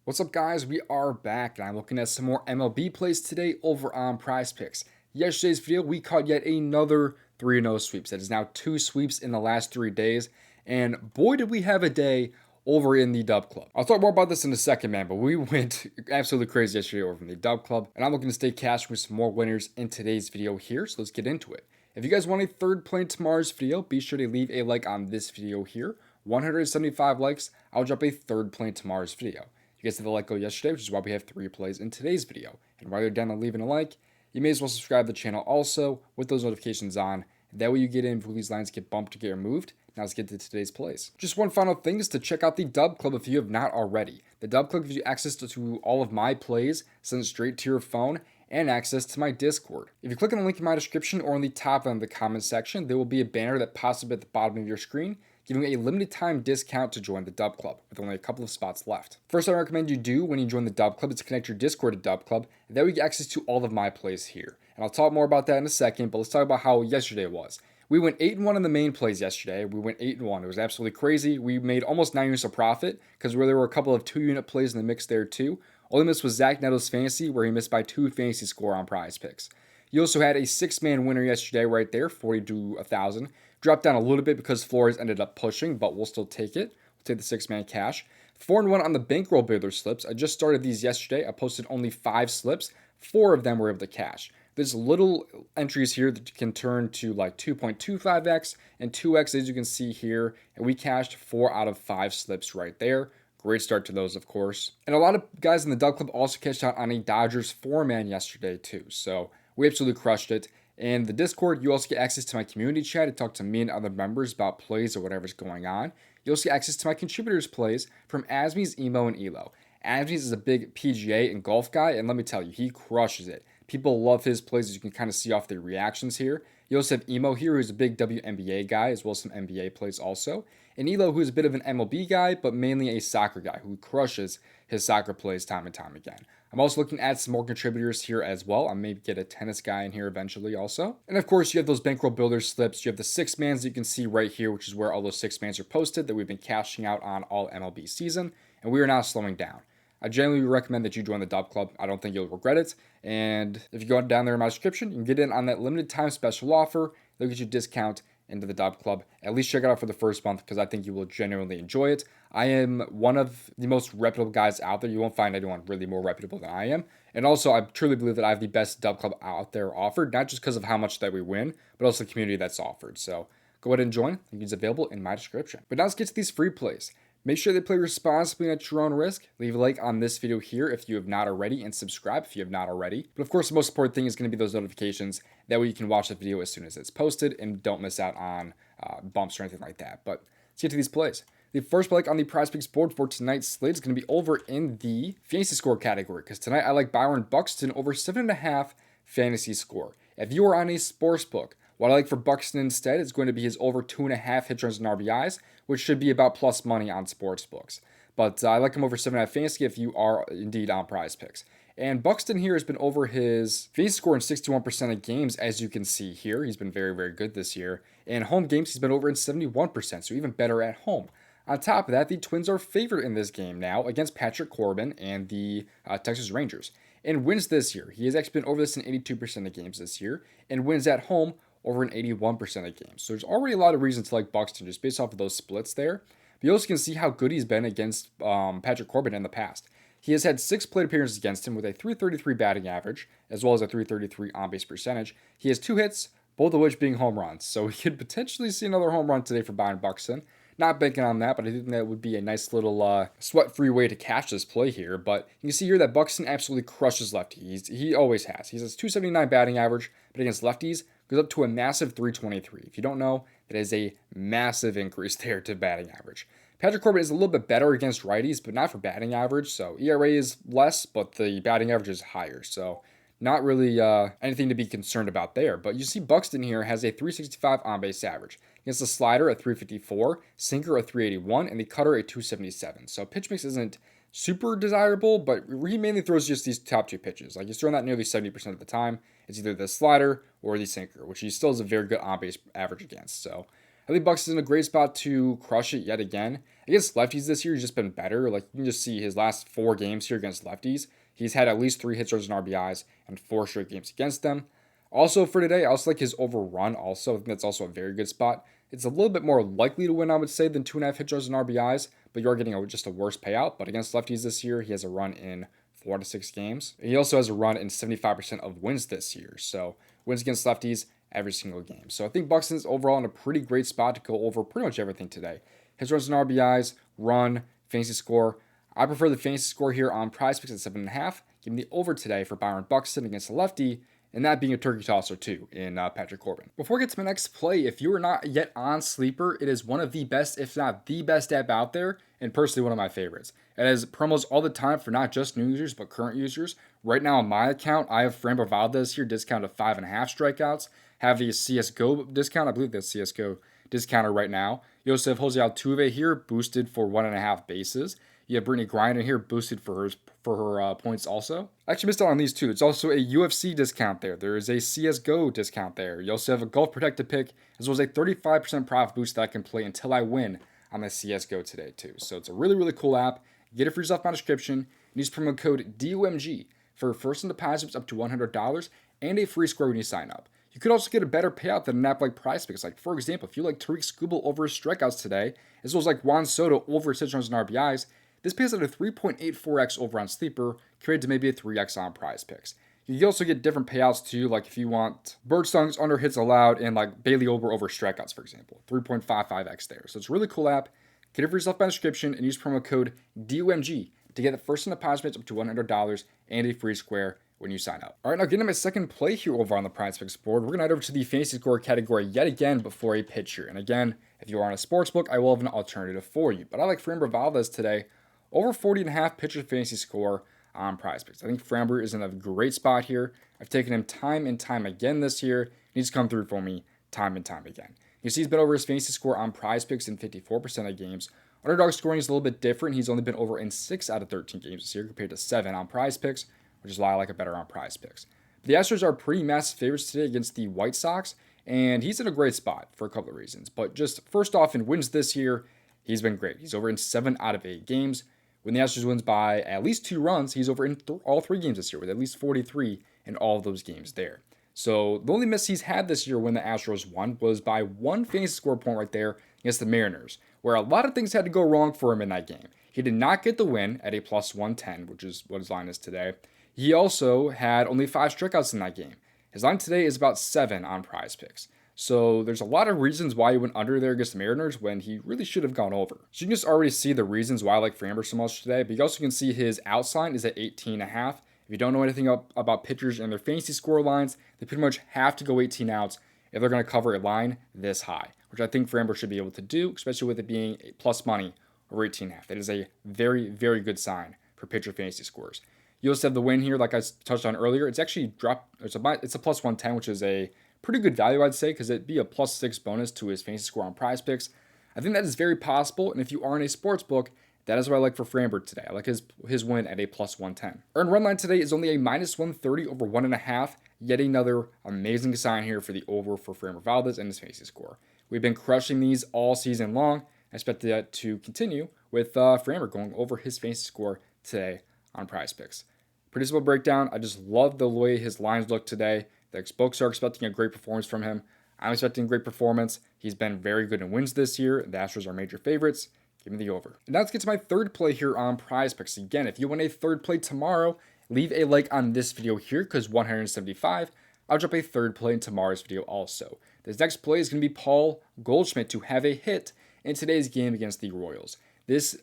What's up, guys? We are back, and I'm looking at some more MLB plays today over on PrizePicks. Yesterday's video, we caught yet another 3-0 sweeps. That is now 2 sweeps in the last 3 days, and boy, did we have a day over in the DubClub. I'll talk more about this in a second, man, but we went absolutely crazy yesterday over in the DubClub, and I'm looking to stay cash with some more winners in today's video here, so let's get into it. If you guys want a third play in tomorrow's video, be sure to leave a like on this video here. 175 likes, I'll drop a third play in tomorrow's video. You guys did the like go yesterday, which is why we have 3 plays in today's video. And while you're down on leaving a like, you may as well subscribe to the channel also with those notifications on. That way you get in before these lines get bumped or get removed. Now let's get to today's plays. Just one final thing is to check out the DubClub if you have not already. The DubClub gives you access to all of my plays sent straight to your phone and access to my Discord. If you click on the link in my description or on the top of the comment section, there will be a banner that pops up at the bottom of your screen giving you a limited time discount to join the DubClub with only a couple of spots left. First, I recommend you do when you join the DubClub is connect your Discord to DubClub, and that way you get access to all of my plays here. And I'll talk more about that in a second, but let's talk about how yesterday was. We went 8-1 in the main plays yesterday. We went 8-1. It was absolutely crazy. We made almost 9 units of profit because there were a couple of 2-unit plays in the mix there too. Only miss was Zach Netto's fantasy, where he missed by 2 fantasy score on PrizePicks. You also had a 6-man winner yesterday right there, 40 to 1,000. Dropped down a little bit because Flores ended up pushing, but we'll still take it. We'll take the 6-man cash. 4-1 on the bankroll builder slips. I just started these yesterday. I posted only 5 slips. 4 of them were able to cash. There's little entries here that can turn to like 2.25x and 2x, as you can see here. And we cashed 4 out of 5 slips right there. Great start to those, of course. And a lot of guys in the DubClub also cashed out on a Dodgers 4-man yesterday too. So we absolutely crushed it. And the Discord, you also get access to my community chat to talk to me and other members about plays or whatever's going on. You also get access to my contributors' plays from Asmi's, Emo, and Elo. Asmi's is a big PGA and golf guy, and let me tell you, he crushes it. People love his plays, as you can kind of see off the reactions here. You also have Emo here, who's a big WNBA guy, as well as some NBA plays also. And Elo, who's a bit of an MLB guy, but mainly a soccer guy, who crushes his soccer plays time and time again. I'm also looking at some more contributors here as well. I may get a tennis guy in here eventually also. And of course, you have those bankroll builder slips. You have the 6-mans you can see right here, which is where all those 6-mans are posted that we've been cashing out on all MLB season. And we are now slowing down. I generally recommend that you join the DubClub. I don't think you'll regret it. And if you go down there in my description, you can get in on that limited time special offer. They'll get you a discount into the DubClub. At least check it out for the first month because I think you will genuinely enjoy it. I am one of the most reputable guys out there. You won't find anyone really more reputable than I am. And also, I truly believe that I have the best DubClub out there offered, not just because of how much that we win, but also the community that's offered. So go ahead and join. The link is available in my description. But now let's get to these free plays. Make sure they play responsibly at your own risk. Leave a like on this video here if you have not already, and subscribe if you have not already. But of course, the most important thing is going to be those notifications. That way you can watch the video as soon as it's posted and don't miss out on bumps or anything like that. But let's get to these plays. The first play on the PrizePicks board for tonight's slate is going to be over in the fantasy score category, because tonight I like Byron Buxton over 7.5 fantasy score. If you are on a sportsbook, what I like for Buxton instead is going to be his over 2.5 hit runs and RBIs, which should be about plus money on sportsbooks. But I like him over 7.5 fantasy if you are indeed on PrizePicks. And Buxton here has been over his fantasy score in 61% of games, as you can see here. He's been very, very good this year. In home games, he's been over in 71%, so even better at home. On top of that, the Twins are favored in this game now against Patrick Corbin and the Texas Rangers. In wins this year, he has actually been over this in 82% of games this year, and wins at home over in 81% of games. So there's already a lot of reasons to like Buxton just based off of those splits there. But you also can see how good he's been against Patrick Corbin in the past. He has had 6 plate appearances against him with a 333 batting average, as well as a 333 on-base percentage. He has 2 hits, both of which being home runs. So we could potentially see another home run today for Byron Buxton. Not banking on that, but I think that would be a nice little sweat-free way to cash this play here. But you can see here that Buxton absolutely crushes lefties. He always has. He has 279 batting average, but against lefties, goes up to a massive 323. If you don't know, that is a massive increase there to batting average. Patrick Corbin is a little bit better against righties, but not for batting average. So ERA is less, but the batting average is higher. So not really anything to be concerned about there. But you see Buxton here has a 365 on-base average. Against the slider at 354, sinker at 381, and the cutter at 277. So pitch mix isn't super desirable, but he mainly throws just these top 2 pitches. Like he's throwing that nearly 70% of the time. It's either the slider or the sinker, which he still has a very good on-base average against. So I think Buxton's in a great spot to crush it yet again. Against lefties this year, he's just been better. Like, you can just see his last 4 games here against lefties. He's had at least 3 hits, runs, and RBIs and 4 straight games against them. Also for today, I also like his overrun also. I think that's also a very good spot. It's a little bit more likely to win, I would say, than 2.5 hits, runs, and RBIs, but you are getting just a worse payout. But against lefties this year, he has a run in 4 to 6 games. He also has a run in 75% of wins this year. So wins against lefties every single game. So I think Buxton's overall in a pretty great spot to go over pretty much everything today. His runs and RBIs, run, fantasy score. I prefer the fantasy score here on PrizePicks at 7.5. Give me the over today for Byron Buxton against the lefty, and that being a turkey tosser too in Patrick Corbin. Before I get to my next play, if you are not yet on Sleeper, it is one of the best, if not the best app out there, and personally one of my favorites. It has promos all the time for not just new users, but current users. Right now on my account, I have Framber Valdez here, discount of 5.5 strikeouts. Have the CSGO discount, I believe that's CSGO discounter right now. You also have Jose Altuve here, boosted for 1.5 bases. You have Brittany Griner here, boosted for her points also. I actually missed out on these two. It's also a UFC discount there. There is a CSGO discount there. You also have a Golf Protected pick, as well as a 35% profit boost that I can play until I win on the CSGO today too. So it's a really, really cool app. Get it for yourself in my description. Use promo code DOMG for first deposits up to $100 and a free score when you sign up. You could also get a better payout than an app like PrizePicks. Like, for example, if you like Tariq Skubal over his strikeouts today, as well as like Juan Soto over his hits, runs, and RBIs, this pays at a 3.84x over on Sleeper, compared to maybe a 3x on PrizePicks. You can also get different payouts too, like if you want Birdsong's under hits allowed and like Bailey Ober over strikeouts, for example, 3.55x there. So it's a really cool app. Get it for yourself by description and use promo code DOMG to get the first in deposits up to $100 and a free square when you sign up. All right, now getting to my second play here over on the PrizePicks board, we're going to head over to the fantasy score category yet again before a pitcher. And again, if you are on a sportsbook, I will have an alternative for you. But I like Framber Valdez today, over 40.5 pitcher fantasy score on PrizePicks. I think Framber is in a great spot here. I've taken him time and time again this year. He's come through for me time and time again. You see he's been over his fantasy score on PrizePicks in 54% of games. Underdog scoring is a little bit different. He's only been over in 6 out of 13 games this year compared to 7 on PrizePicks, which is why I like it better on PrizePicks. The Astros are pretty massive favorites today against the White Sox, and he's in a great spot for a couple of reasons. But just first off, in wins this year, he's been great. He's over in 7 out of 8 games. When the Astros wins by at least 2 runs, he's over in all 3 games this year with at least 43 in all of those games there. So the only miss he's had this year when the Astros won was by 1 fantasy score point right there against the Mariners, where a lot of things had to go wrong for him in that game. He did not get the win at a plus 110, which is what his line is today. He also had only 5 strikeouts in that game. His line today is about 7 on PrizePicks. So there's a lot of reasons why he went under there against the Mariners when he really should have gone over. So you can just already see the reasons why I like Framber so much today, but you also can see his outs line is at 18.5. If you don't know anything about pitchers and their fantasy score lines, they pretty much have to go 18 outs if they're going to cover a line this high, which I think Framber should be able to do, especially with it being a plus money over 18.5. That is a very, very good sign for pitcher fantasy scores. You also have the win here, like I touched on earlier. It's actually dropped. It's a plus 110, which is a pretty good value, I'd say, because it'd be a plus 6 bonus to his fantasy score on PrizePicks. I think that is very possible, and if you are in a sports book, that is what I like for Framber today. I like his win at a plus 110. Earned run line today is only a minus 130 over 1.5. Yet another amazing sign here for the over for Framber Valdez and his fantasy score. We've been crushing these all season long. I expect that to continue with Framber going over his fantasy score today on PrizePicks. Pretty simple breakdown. I just love the way his lines look today. The books are expecting a great performance from him. I'm expecting a great performance. He's been very good in wins this year. The Astros are major favorites. Give me the over. And now let's get to my third play here on PrizePicks. Again, if you want a third play tomorrow, leave a like on this video here because 175. I'll drop a third play in tomorrow's video also. This next play is going to be Paul Goldschmidt to have a hit in today's game against the Royals.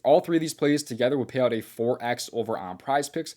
All 3 of these plays together will pay out a 4x over on PrizePicks.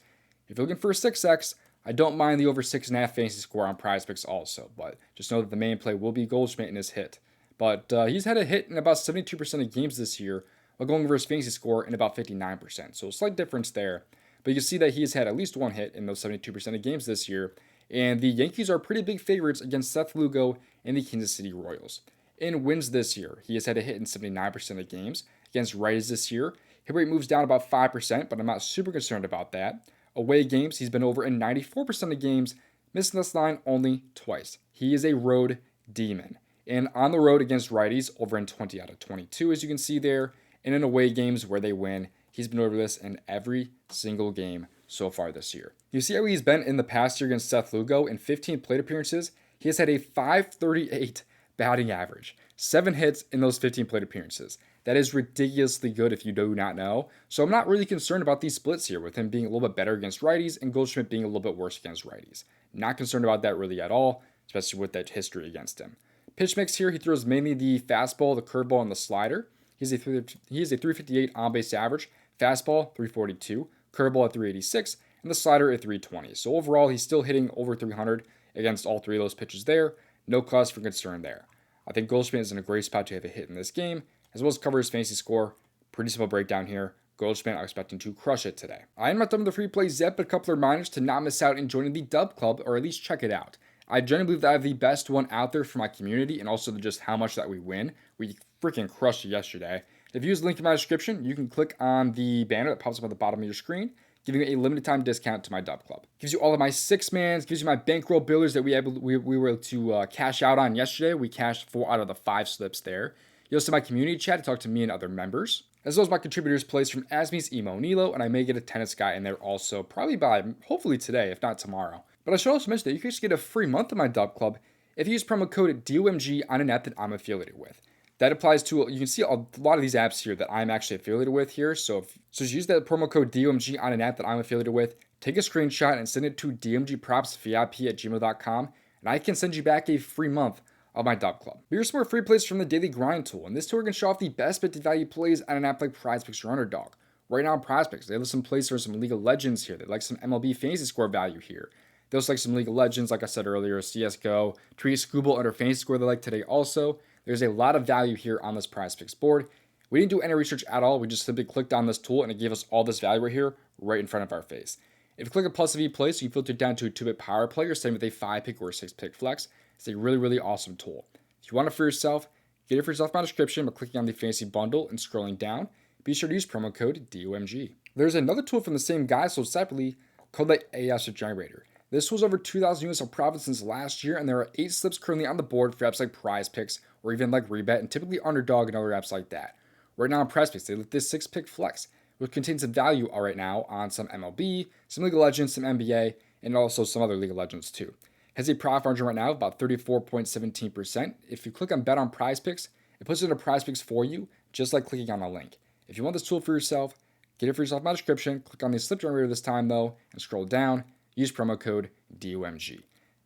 If you're looking for a 6x, I don't mind the over 6.5 fantasy score on PrizePicks also, but just know that the main play will be Goldschmidt in his hit. But he's had a hit in about 72% of games this year, while going over his fantasy score in about 59%. So a slight difference there. But you can see that he has had at least 1 hit in those 72% of games this year. And the Yankees are pretty big favorites against Seth Lugo and the Kansas City Royals. In wins this year, he has had a hit in 79% of games. Against righties this year, hit rate moves down about 5%, but I'm not super concerned about that. Away games, he's been over in 94% of games, missing this line only twice. He is a road demon. And on the road against righties, over in 20 out of 22, as you can see there. and in away games where they win, he's been over this in every single game so far this year. You see how he's been in the past year against Seth Lugo in 15 plate appearances? He has had a .538 batting average, 7 hits in those 15 plate appearances. That is ridiculously good if you do not know. So I'm not really concerned about these splits here with him being a little bit better against righties and Goldschmidt being a little bit worse against righties. Not concerned about that really at all, especially with that history against him. Pitch mix here, he throws mainly the fastball, the curveball, and the slider. He has a 358 on-base average, fastball 342, curveball at 386, and the slider at 320. So overall, he's still hitting over 300 against all three of those pitches there. No cause for concern there. I think Goldschmidt is in a great spot to have a hit in this game, as well as cover his fantasy score. Pretty simple breakdown here. Goldschmidt, I'm expecting to crush it today. I am not done with the free plays yet, but a couple of reminders to not miss out in joining the DubClub, or at least check it out. I genuinely believe that I have the best one out there for my community, and also just how much that we win. We freaking crushed it yesterday. If you use the link in my description, you can click on the banner that pops up at the bottom of your screen, giving you a limited time discount to my DubClub. Gives you all of my 6-mans, gives you my bankroll builders that we were able to cash out on yesterday. We cashed 4 out of the 5 slips there. You also have my community chat to talk to me and other members, as well as my contributors plays from Asmi's Emo Nilo, and I may get a tennis guy in there also, probably by hopefully today, if not tomorrow. But I should also mention that you can just get a free month of my DubClub if you use promo code DOMG on an app that I'm affiliated with. That applies to, you can see a lot of these apps here that I'm actually affiliated with here. So just use that promo code DOMG on an app that I'm affiliated with. Take a screenshot and send it to domgpropsvip@gmail.com, and I can send you back a free month of my DubClub. Here's some more free plays from the Daily Grind tool. And this tool can show off the best bet to value plays on an app like PrizePicks or Underdog. Right now on PrizePicks, they have some plays for some League of Legends here. They like some MLB fantasy score value here. They also like some League of Legends, like I said earlier, CSGO, Tree Scooble under fantasy score they like today also. There's a lot of value here on this PrizePicks board. We didn't do any research at all. We just simply clicked on this tool and it gave us all this value right here, right in front of our face. If you click a plus V play, so you filter it down to a 2-bit power play, or same with a 5-pick or a 6-pick flex. It's a really, really awesome tool. If you want it for yourself, get it for yourself in my description by clicking on the fantasy bundle and scrolling down. Be sure to use promo code DOMG. There's another tool from the same guy sold separately called the AS Generator. This was over 2,000 units of profit since last year, and there are 8 slips currently on the board for apps like PrizePicks or even like Rebet and typically Underdog and other apps like that. Right now on PrizePicks, they let this 6-pick flex, which contains some value right now on some MLB, some League of Legends, some NBA, and also some other League of Legends too. Has a profit margin right now of about 34.17%. If you click on Bet on PrizePicks, it puts it into PrizePicks for you, just like clicking on a link. If you want this tool for yourself, get it for yourself in my description. Click on the slip generator this time though, and scroll down. Use promo code DOMG.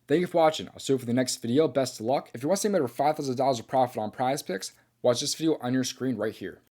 Thank you for watching. I'll see you for the next video. Best of luck. If you want to see over $5,000 of profit on PrizePicks, watch this video on your screen right here.